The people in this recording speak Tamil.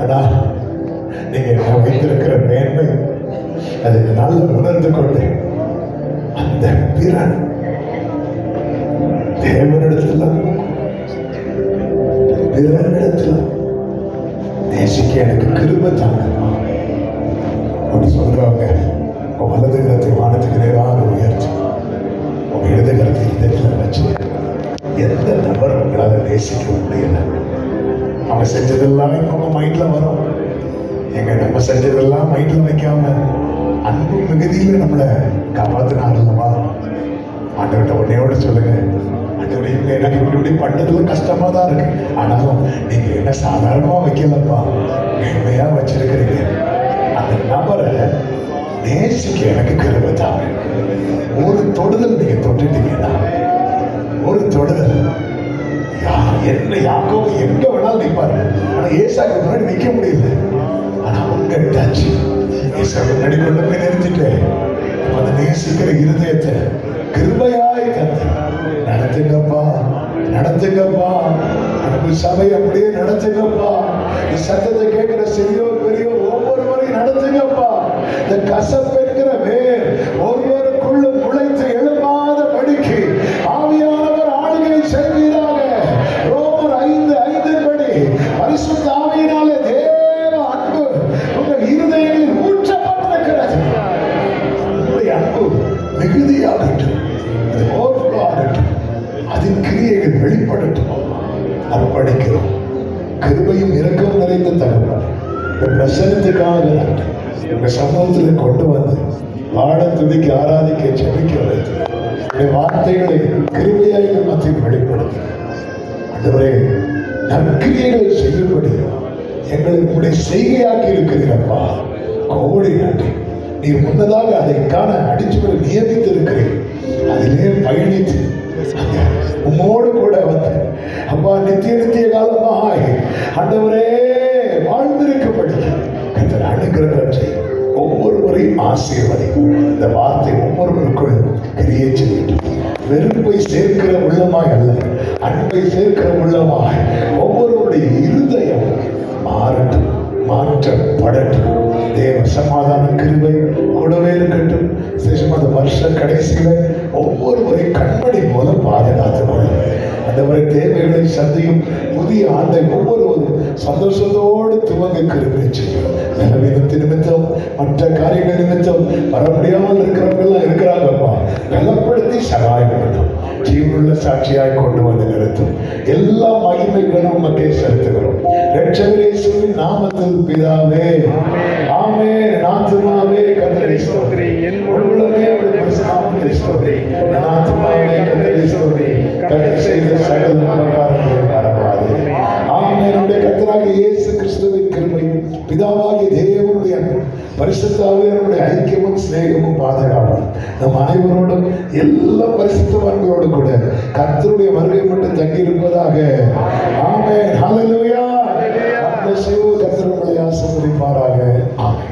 ஆனா நீங்க என்ன வைத்திருக்கிற மேன்மை அதை நல்ல உணர்ந்து கொண்டு அந்த பிறன் தேவனிடத்துல பிறனிடத்துல நேசிக்க எனக்கு கிருபை தாங்கம்மா அப்படி சொல்றவங்க உன் வலது கரத்தை வானத்துக்கு நேராக உயர்த்தி உங்க இடது கரத்தை இதயத்துல வச்சு எந்த நபர் உங்களால நேசிக்க முடியல. அவங்க செஞ்சதெல்லாம் உங்க மைண்ட்ல வரும். எங்க நம்ம செஞ்சதெல்லாம் மைண்ட்ல வைக்காம அன்பு மிகுதியில நம்மளை காப்பாத்தினாங்கல்லவா, ஆண்டவர்கிட்ட உடனேயோட சொல்லுங்க, ஆண்டவரே எனக்கு இப்படி பண்ணதுல கஷ்டமா தான் இருக்கு, ஆனாலும் நீங்க என்ன சாதாரணமா வைக்கலப்பா, மேன்மையா வச்சிருக்கிறீங்க. அந்த நபரை நேசிக்க எனக்கு கிருபை தாங்க. ஒரு தொடுதல் நீங்க தொட்டுட்டீங்கன்னா, ஒரு தொடுதல் என்ன யாக்கோபு எங்க வேணாலும் நிற்பாரு, ஆனா ஏசாக்கு முன்னாடி நிக்க முடியல. ஆனா உங்க டச் ஏசாக்கு முன்னாடி கொண்டு போய் நிறுத்திட்டேன். அந்த நேசிக்கிற இருதயத்தை கிருபையாய் தந்து நடத்துங்கப்பா, நடத்துங்கப்பா, அன்பு சபை அப்படியே நடத்துங்கப்பா. இந்த சத்தத்தை கேட்கிற சிறியோர் பெரியோர் ஒவ்வொருவரையும் நடத்துங்கப்பா. இந்த கசப்பு என்கிற வேர் ஒருவருக்குள்ளும் முளைத்து எழுப்பாத படிக்கு ஆவியானவர் ஆளுகை செய்வீராக. ரோமர் 5:5 படி பரிசுத்த ஆவியினாலே தேவ அன்பு உங்கள் இருதயங்களில் ஊற்றப்பட்டிருக்கிறது. உங்களுடைய அன்பு மிகுதியாகட்டும், அது ஓவர்ஃப்ளோ ஆகட்டும், அதன் கிரியைகள் வெளிப்படட்டும். அர்ப்பணிக்கிறோம். கிருபையும் இரக்கம் நிறைந்த தகவல் இந்த பிரசனத்துக்காக நன்றி. உங்க சமூகத்தில் கொண்டு வந்து பாட துதிக்க ஆராதிக்க ஜெபிக்க வைத்து வார்த்தைகளை கிருபையாக மத்தியில் வெளிப்படுத்த ஆண்டவரே நற்கிரியைகளை செய்யும்படி எங்களை உங்களுடைய செய்கையாக்கி இருக்கிறீரப்பா. கோடி நன்றி. நீர் முன்னதாக அதை காண அடிச்சுகளை நியமித்து இருக்கிறீர். அதிலே பயணித்து உம்மோடு கூட வந்து அப்பா நித்திய நித்திய காலமாய் ஆண்டவரே வாழ்ந்திருக்கப்படி கர்த்தர் அனுகிரகம் செய்யும். ஒவ்வொருவரையும் ஆசீர்வதி. இந்த வார்த்தை ஒவ்வொருவருக்குள் கிரியை செய்யட்டும். வெறுப்பை சேர்க்கிற உள்ளமாய் அல்ல, அன்பை சேர்க்கிற உள்ளமாய் ஒவ்வொருவருடைய இருதயம் மாறட்டும், மாற்றப்படட்டும். தேவ சமாதான கிருபை கூடவே இருக்கட்டும். விசேஷமாக வருஷ கடைசியில ஒவ்வொருவரையும் கண்மணி மூலம் பாதுகாத்து கொள்ளும். அந்தவரை தேவைகளை சந்தியும் புதிய ஆண்டை ஒவ்வொருவரும் சந்தோஷத்தோடு துவங்க கிருபை செய்யும். நிலவீனத்து நிமித்தம் மற்ற காரியங்கள் நிமித்தம் வர முடியாமல் இருக்கிறவங்க இருக்கிறாங்கப்பா, பலப்படுத்தி சகாயப்படும். ஜீவனுள்ள சாட்சியாய் கொண்டு வந்து நிறுத்தும். எல்லா மகிமைகளும் உமக்கே செலுத்துகிறோம். இரட்சகர் இயேசுவின் நாமத்தில் பிதாவே, ஆமென். ஆத்துமாவே கர்த்தரை ஸ்தோத்திரி, என் உள்ளமே அவருடைய பரிசுத்தத்தை ஸ்தோத்திரி. என் ஆத்துமாவே கர்த்தரை ஸ்தோத்திரி, கர்த்தர் செய்த சகல உபகாரங்களை மறவாதே. ஆமென். நம்முடைய கர்த்தராகிய இயேசு கிறிஸ்துவின் கிருபை, பிதாவாகிய தேவனுடைய அன்பும் பரிசுத்த ஆவியானவருடைய ஐக்கியமும் சிநேகமும் பாதுகாப்பும் நம் அனைவரோடும் எல்லா பரிசுத்தவான்களோடு கூட கர்த்தருடைய வருகை மட்டும் தங்கி இருப்பதாக. ஆமென். ஹல்லேலூயா. கர்த்தர் உங்களை ஆசீர்வதிப்பாராக. ஆமென்.